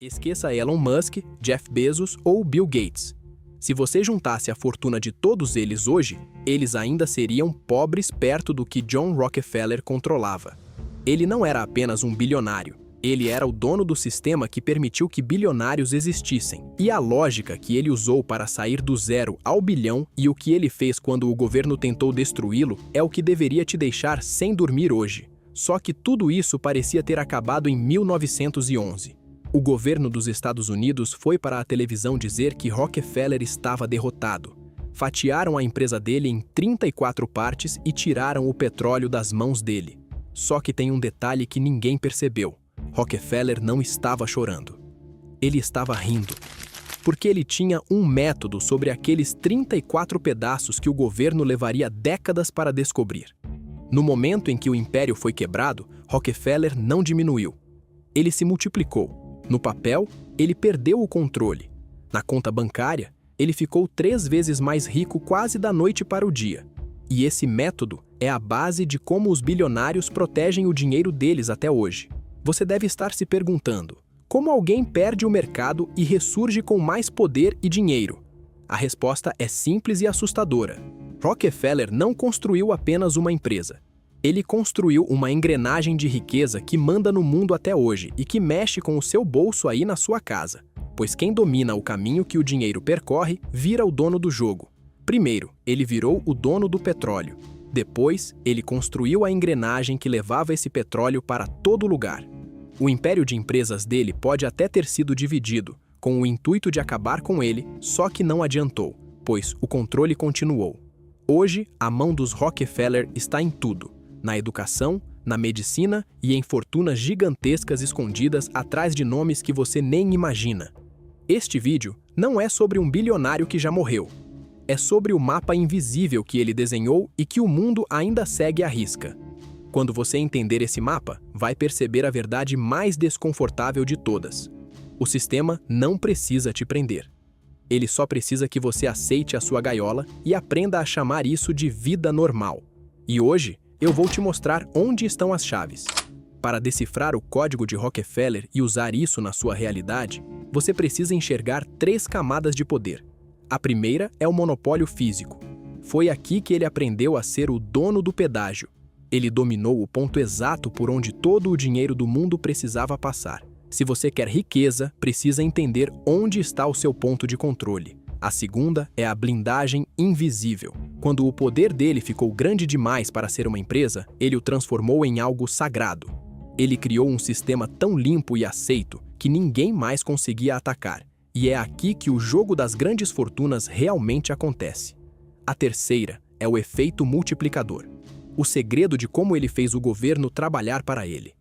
Esqueça Elon Musk, Jeff Bezos ou Bill Gates. Se você juntasse a fortuna de todos eles hoje, eles ainda seriam pobres perto do que John Rockefeller controlava. Ele não era apenas um bilionário, ele era o dono do sistema que permitiu que bilionários existissem. E a lógica que ele usou para sair do zero ao bilhão e o que ele fez quando o governo tentou destruí-lo é o que deveria te deixar sem dormir hoje. Só que tudo isso parecia ter acabado em 1911. O governo dos Estados Unidos foi para a televisão dizer que Rockefeller estava derrotado. Fatiaram a empresa dele em 34 partes e tiraram o petróleo das mãos dele. Só que tem um detalhe que ninguém percebeu. Rockefeller não estava chorando. Ele estava rindo. Porque ele tinha um método sobre aqueles 34 pedaços que o governo levaria décadas para descobrir. No momento em que o império foi quebrado, Rockefeller não diminuiu. Ele se multiplicou. No papel, ele perdeu o controle. Na conta bancária, ele ficou 3 vezes mais rico quase da noite para o dia. E esse método é a base de como os bilionários protegem o dinheiro deles até hoje. Você deve estar se perguntando, como alguém perde o mercado e ressurge com mais poder e dinheiro? A resposta é simples e assustadora. Rockefeller não construiu apenas uma empresa. Ele construiu uma engrenagem de riqueza que manda no mundo até hoje e que mexe com o seu bolso aí na sua casa. Pois quem domina o caminho que o dinheiro percorre, vira o dono do jogo. Primeiro, ele virou o dono do petróleo. Depois, ele construiu a engrenagem que levava esse petróleo para todo lugar. O império de empresas dele pode até ter sido dividido, com o intuito de acabar com ele, só que não adiantou, pois o controle continuou. Hoje, a mão dos Rockefeller está em tudo. Na educação, na medicina e em fortunas gigantescas escondidas atrás de nomes que você nem imagina. Este vídeo não é sobre um bilionário que já morreu. É sobre o mapa invisível que ele desenhou e que o mundo ainda segue à risca. Quando você entender esse mapa, vai perceber a verdade mais desconfortável de todas. O sistema não precisa te prender. Ele só precisa que você aceite a sua gaiola e aprenda a chamar isso de vida normal. E hoje, eu vou te mostrar onde estão as chaves. Para decifrar o código de Rockefeller e usar isso na sua realidade, você precisa enxergar 3 camadas de poder. A primeira é o monopólio físico. Foi aqui que ele aprendeu a ser o dono do pedágio. Ele dominou o ponto exato por onde todo o dinheiro do mundo precisava passar. Se você quer riqueza, precisa entender onde está o seu ponto de controle. A segunda é a blindagem invisível. Quando o poder dele ficou grande demais para ser uma empresa, ele o transformou em algo sagrado. Ele criou um sistema tão limpo e aceito que ninguém mais conseguia atacar. E é aqui que o jogo das grandes fortunas realmente acontece. A terceira é o efeito multiplicador. O segredo de como ele fez o governo trabalhar para ele.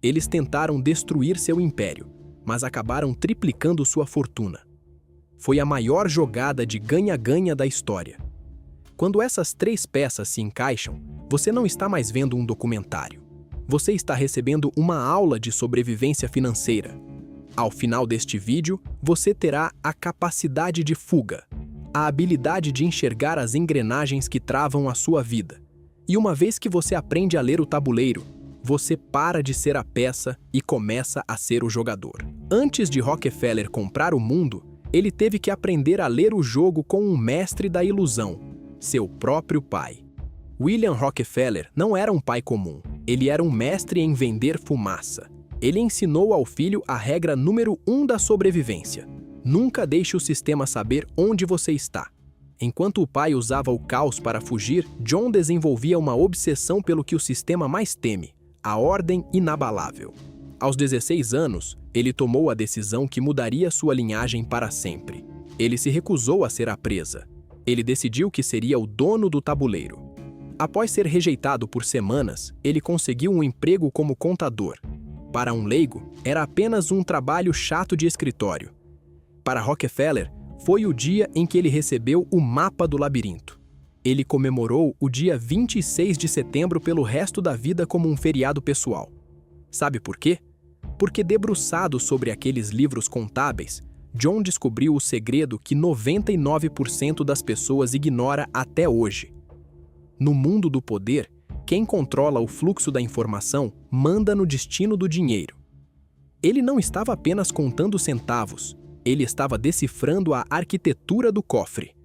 Eles tentaram destruir seu império, mas acabaram triplicando sua fortuna. Foi a maior jogada de ganha-ganha da história. Quando essas 3 peças se encaixam, você não está mais vendo um documentário. Você está recebendo uma aula de sobrevivência financeira. Ao final deste vídeo, você terá a capacidade de fuga, a habilidade de enxergar as engrenagens que travam a sua vida. E uma vez que você aprende a ler o tabuleiro, você para de ser a peça e começa a ser o jogador. Antes de Rockefeller comprar o mundo, ele teve que aprender a ler o jogo com um mestre da ilusão, seu próprio pai. William Rockefeller não era um pai comum, ele era um mestre em vender fumaça. Ele ensinou ao filho a regra número 1 da sobrevivência. Nunca deixe o sistema saber onde você está. Enquanto o pai usava o caos para fugir, John desenvolvia uma obsessão pelo que o sistema mais teme, a ordem inabalável. Aos 16 anos, ele tomou a decisão que mudaria sua linhagem para sempre. Ele se recusou a ser a presa. Ele decidiu que seria o dono do tabuleiro. Após ser rejeitado por semanas, ele conseguiu um emprego como contador. Para um leigo, era apenas um trabalho chato de escritório. Para Rockefeller, foi o dia em que ele recebeu o mapa do labirinto. Ele comemorou o dia 26 de setembro pelo resto da vida como um feriado pessoal. Sabe por quê? Porque debruçado sobre aqueles livros contábeis, John descobriu o segredo que 99% das pessoas ignora até hoje. No mundo do poder, quem controla o fluxo da informação manda no destino do dinheiro. Ele não estava apenas contando centavos, ele estava decifrando a arquitetura do cofre.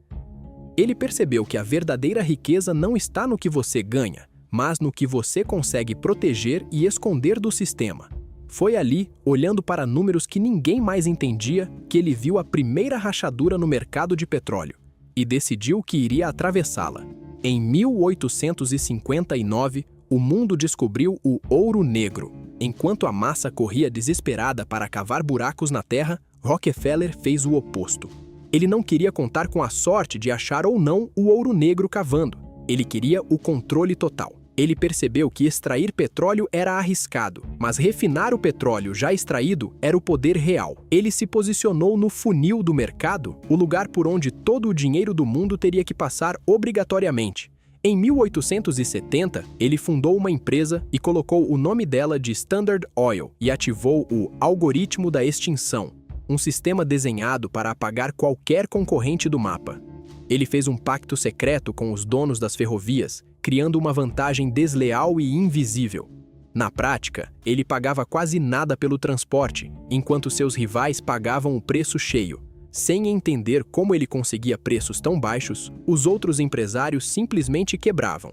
Ele percebeu que a verdadeira riqueza não está no que você ganha, mas no que você consegue proteger e esconder do sistema. Foi ali, olhando para números que ninguém mais entendia, que ele viu a primeira rachadura no mercado de petróleo e decidiu que iria atravessá-la. Em 1859, o mundo descobriu o ouro negro. Enquanto a massa corria desesperada para cavar buracos na terra, Rockefeller fez o oposto. Ele não queria contar com a sorte de achar ou não o ouro negro cavando. Ele queria o controle total. Ele percebeu que extrair petróleo era arriscado, mas refinar o petróleo já extraído era o poder real. Ele se posicionou no funil do mercado, o lugar por onde todo o dinheiro do mundo teria que passar obrigatoriamente. Em 1870, ele fundou uma empresa e colocou o nome dela de Standard Oil e ativou o algoritmo da extinção, um sistema desenhado para apagar qualquer concorrente do mapa. Ele fez um pacto secreto com os donos das ferrovias, criando uma vantagem desleal e invisível. Na prática, ele pagava quase nada pelo transporte, enquanto seus rivais pagavam o preço cheio. Sem entender como ele conseguia preços tão baixos, os outros empresários simplesmente quebravam.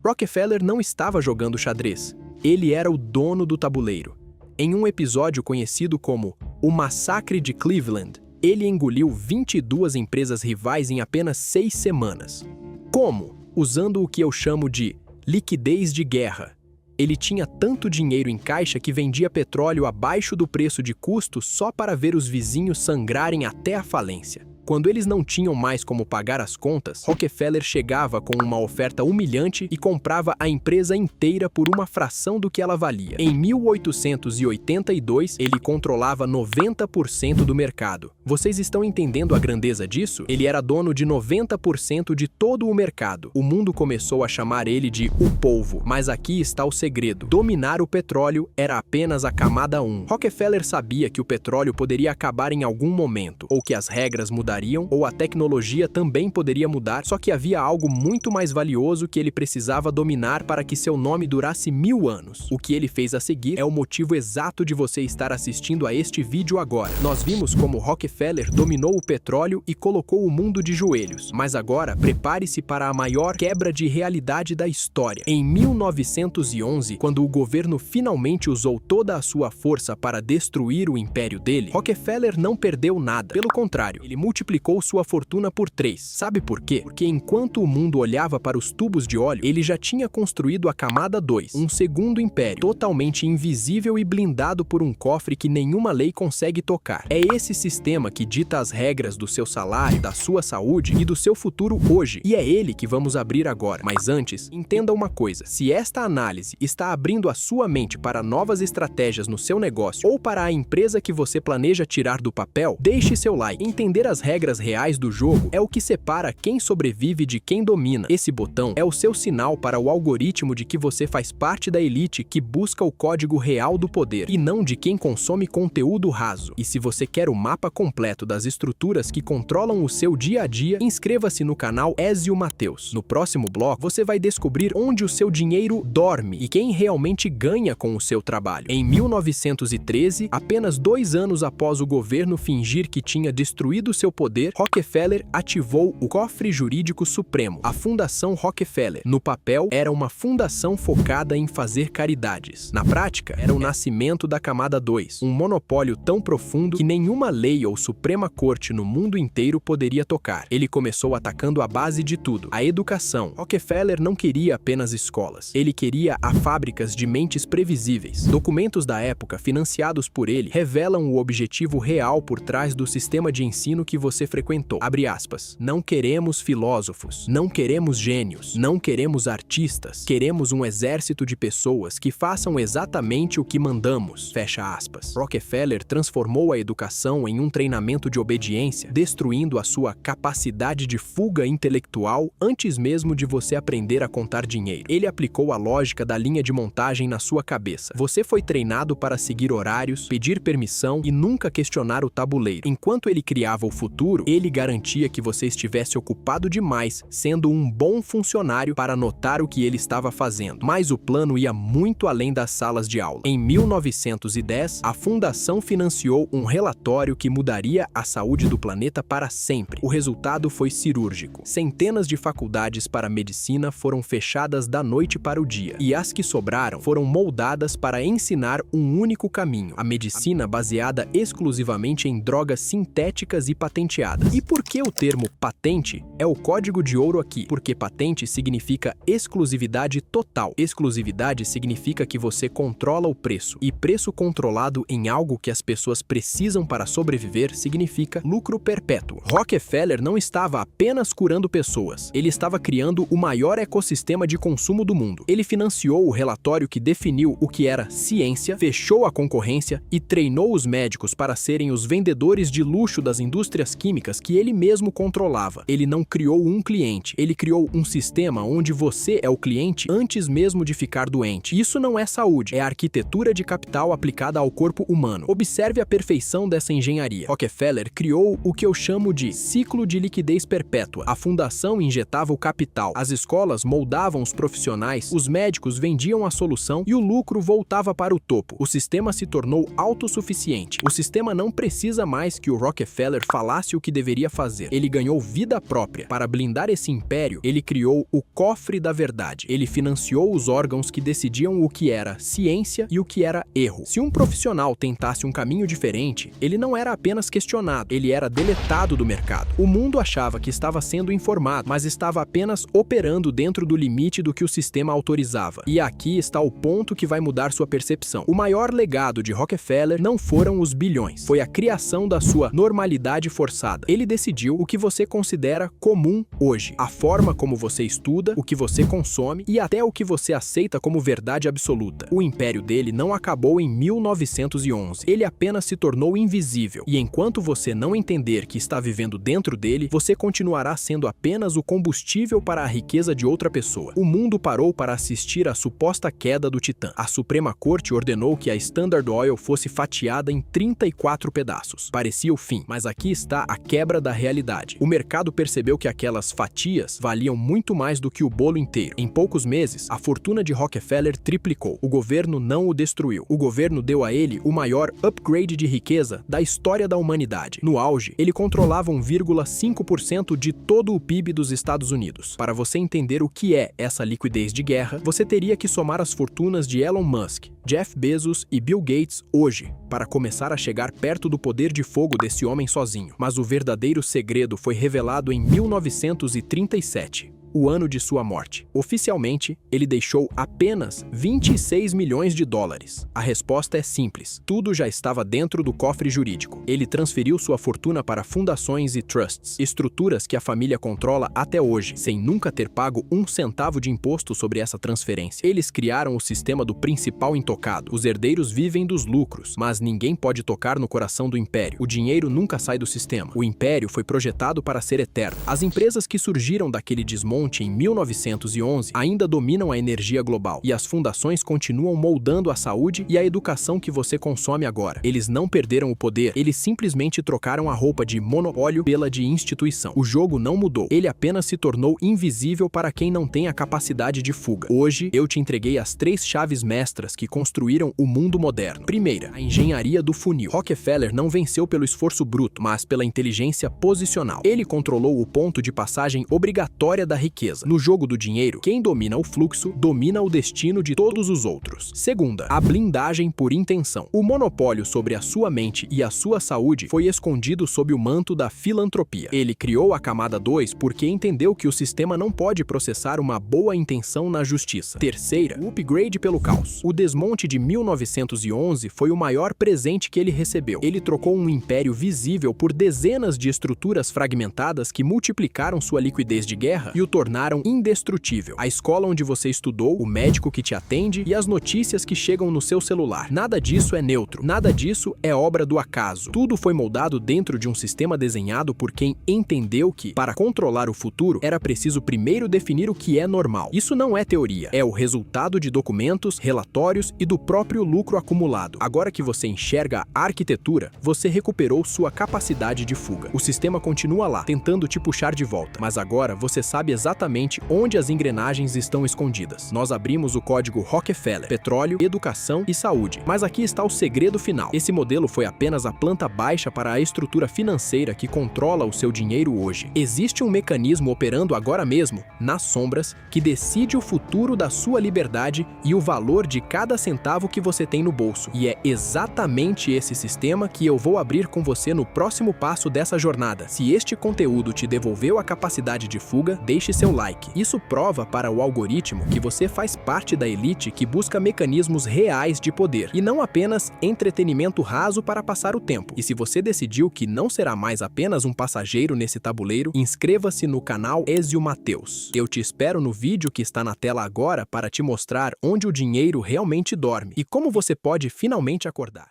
Rockefeller não estava jogando xadrez, ele era o dono do tabuleiro. Em um episódio conhecido como O Massacre de Cleveland, ele engoliu 22 empresas rivais em apenas 6 semanas. Como? Usando o que eu chamo de liquidez de guerra. Ele tinha tanto dinheiro em caixa que vendia petróleo abaixo do preço de custo só para ver os vizinhos sangrarem até a falência. Quando eles não tinham mais como pagar as contas, Rockefeller chegava com uma oferta humilhante e comprava a empresa inteira por uma fração do que ela valia. Em 1882, ele controlava 90% do mercado. Vocês estão entendendo a grandeza disso? Ele era dono de 90% de todo o mercado. O mundo começou a chamar ele de o polvo, mas aqui está o segredo. Dominar o petróleo era apenas a camada 1. Rockefeller sabia que o petróleo poderia acabar em algum momento, ou que as regras mudariam, ou a tecnologia também poderia mudar, só que havia algo muito mais valioso que ele precisava dominar para que seu nome durasse 1000 anos. O que ele fez a seguir é o motivo exato de você estar assistindo a este vídeo agora. Nós vimos como Rockefeller dominou o petróleo e colocou o mundo de joelhos, mas agora prepare-se para a maior quebra de realidade da história. Em 1911, quando o governo finalmente usou toda a sua força para destruir o império dele, Rockefeller não perdeu nada. Pelo contrário, ele multiplicou sua fortuna por 3. Sabe por quê? Porque enquanto o mundo olhava para os tubos de óleo, ele já tinha construído a camada 2, um segundo império, totalmente invisível e blindado por um cofre que nenhuma lei consegue tocar. É esse sistema que dita as regras do seu salário, da sua saúde e do seu futuro hoje, e é ele que vamos abrir agora. Mas antes, entenda uma coisa: se esta análise está abrindo a sua mente para novas estratégias no seu negócio ou para a empresa que você planeja tirar do papel, deixe seu like. Entender as regras reais do jogo é o que separa quem sobrevive de quem domina. Esse botão é o seu sinal para o algoritmo de que você faz parte da elite que busca o código real do poder, e não de quem consome conteúdo raso. E se você quer o mapa completo das estruturas que controlam o seu dia a dia, inscreva-se no canal Ezio Mateus. No próximo bloco, você vai descobrir onde o seu dinheiro dorme e quem realmente ganha com o seu trabalho. Em 1913, apenas 2 anos após o governo fingir que tinha destruído seu poder, Rockefeller ativou o Cofre Jurídico Supremo, a Fundação Rockefeller. No papel, era uma fundação focada em fazer caridades. Na prática, era o nascimento da camada 2, um monopólio tão profundo que nenhuma lei ou Suprema Corte no mundo inteiro poderia tocar. Ele começou atacando a base de tudo, a educação. Rockefeller não queria apenas escolas. Ele queria fábricas de mentes previsíveis. Documentos da época, financiados por ele, revelam o objetivo real por trás do sistema de ensino que você frequentou. Abre aspas. Não queremos filósofos, não queremos gênios, não queremos artistas, queremos um exército de pessoas que façam exatamente o que mandamos. Fecha aspas. Rockefeller transformou a educação em um treinamento de obediência, destruindo a sua capacidade de fuga intelectual antes mesmo de você aprender a contar dinheiro. Ele aplicou a lógica da linha de montagem na sua cabeça. Você foi treinado para seguir horários, pedir permissão e nunca questionar o tabuleiro. Enquanto ele criava o futuro futuro, ele garantia que você estivesse ocupado demais, sendo um bom funcionário para notar o que ele estava fazendo. Mas o plano ia muito além das salas de aula. Em 1910, a fundação financiou um relatório que mudaria a saúde do planeta para sempre. O resultado foi cirúrgico. Centenas de faculdades para medicina foram fechadas da noite para o dia, e as que sobraram foram moldadas para ensinar um único caminho: a medicina baseada exclusivamente em drogas sintéticas e patenteadas. E por que o termo patente é o código de ouro aqui? Porque patente significa exclusividade total. Exclusividade significa que você controla o preço, e preço controlado em algo que as pessoas precisam para sobreviver significa lucro perpétuo. Rockefeller não estava apenas curando pessoas, ele estava criando o maior ecossistema de consumo do mundo. Ele financiou o relatório que definiu o que era ciência, fechou a concorrência e treinou os médicos para serem os vendedores de luxo das indústrias químicas que ele mesmo controlava. Ele não criou um cliente, ele criou um sistema onde você é o cliente antes mesmo de ficar doente. Isso não é saúde, é a arquitetura de capital aplicada ao corpo humano. Observe a perfeição dessa engenharia. Rockefeller criou o que eu chamo de ciclo de liquidez perpétua. A fundação injetava o capital, as escolas moldavam os profissionais, os médicos vendiam a solução e o lucro voltava para o topo. O sistema se tornou autossuficiente. O sistema não precisa mais que o Rockefeller falasse o que deveria fazer. Ele ganhou vida própria. Para blindar esse império, ele criou o cofre da verdade. Ele financiou os órgãos que decidiam o que era ciência e o que era erro. Se um profissional tentasse um caminho diferente, ele não era apenas questionado, ele era deletado do mercado. O mundo achava que estava sendo informado, mas estava apenas operando dentro do limite do que o sistema autorizava. E aqui está o ponto que vai mudar sua percepção. O maior legado de Rockefeller não foram os bilhões, foi a criação da sua normalidade forçada. Ele decidiu o que você considera comum hoje, a forma como você estuda, o que você consome e até o que você aceita como verdade absoluta. O império dele não acabou em 1911, ele apenas se tornou invisível. E enquanto você não entender que está vivendo dentro dele, você continuará sendo apenas o combustível para a riqueza de outra pessoa. O mundo parou para assistir à suposta queda do Titã. A Suprema Corte ordenou que a Standard Oil fosse fatiada em 34 pedaços. Parecia o fim, mas aqui está a quebra da realidade. O mercado percebeu que aquelas fatias valiam muito mais do que o bolo inteiro. Em poucos meses, a fortuna de Rockefeller triplicou. O governo não o destruiu. O governo deu a ele o maior upgrade de riqueza da história da humanidade. No auge, ele controlava 1,5% de todo o PIB dos Estados Unidos. Para você entender o que é essa liquidez de guerra, você teria que somar as fortunas de Elon Musk, Jeff Bezos e Bill Gates hoje, para começar a chegar perto do poder de fogo desse homem sozinho. Mas o verdadeiro segredo foi revelado em 1937. O ano de sua morte. Oficialmente, ele deixou apenas 26 milhões de dólares. A resposta é simples. Tudo já estava dentro do cofre jurídico. Ele transferiu sua fortuna para fundações e trusts, estruturas que a família controla até hoje, sem nunca ter pago um centavo de imposto sobre essa transferência. Eles criaram o sistema do principal intocado. Os herdeiros vivem dos lucros, mas ninguém pode tocar no coração do império. O dinheiro nunca sai do sistema. O império foi projetado para ser eterno. As empresas que surgiram daquele desmonte em 1911 ainda dominam a energia global, e as fundações continuam moldando a saúde e a educação que você consome agora. Eles não perderam o poder, eles simplesmente trocaram a roupa de monopólio pela de instituição. O jogo não mudou, ele apenas se tornou invisível para quem não tem a capacidade de fuga. Hoje, eu te entreguei as 3 chaves mestras que construíram o mundo moderno. Primeira, a engenharia do funil. Rockefeller não venceu pelo esforço bruto, mas pela inteligência posicional. Ele controlou o ponto de passagem obrigatória da riqueza. No jogo do dinheiro, quem domina o fluxo, domina o destino de todos os outros. Segunda, a blindagem por intenção. O monopólio sobre a sua mente e a sua saúde foi escondido sob o manto da filantropia. Ele criou a camada 2 porque entendeu que o sistema não pode processar uma boa intenção na justiça. Terceira, o upgrade pelo caos. O desmonte de 1911 foi o maior presente que ele recebeu. Ele trocou um império visível por dezenas de estruturas fragmentadas que multiplicaram sua liquidez de guerra e o tornaram indestrutível. A escola onde você estudou, o médico que te atende e as notícias que chegam no seu celular. Nada disso é neutro, nada disso é obra do acaso. Tudo foi moldado dentro de um sistema desenhado por quem entendeu que, para controlar o futuro, era preciso primeiro definir o que é normal. Isso não é teoria, é o resultado de documentos, relatórios e do próprio lucro acumulado. Agora que você enxerga a arquitetura, você recuperou sua capacidade de fuga. O sistema continua lá, tentando te puxar de volta, mas agora você sabe exatamente onde as engrenagens estão escondidas. Nós abrimos o código Rockefeller: petróleo, educação e saúde. Mas aqui está o segredo final. Esse modelo foi apenas a planta baixa para a estrutura financeira que controla o seu dinheiro hoje. Existe um mecanismo operando agora mesmo, nas sombras, que decide o futuro da sua liberdade e o valor de cada centavo que você tem no bolso. E é exatamente esse sistema que eu vou abrir com você no próximo passo dessa jornada. Se este conteúdo te devolveu a capacidade de fuga, deixe seu like. Isso prova para o algoritmo que você faz parte da elite que busca mecanismos reais de poder, e não apenas entretenimento raso para passar o tempo. E se você decidiu que não será mais apenas um passageiro nesse tabuleiro, inscreva-se no canal Ezio Mateus. Eu te espero no vídeo que está na tela agora para te mostrar onde o dinheiro realmente dorme e como você pode finalmente acordar.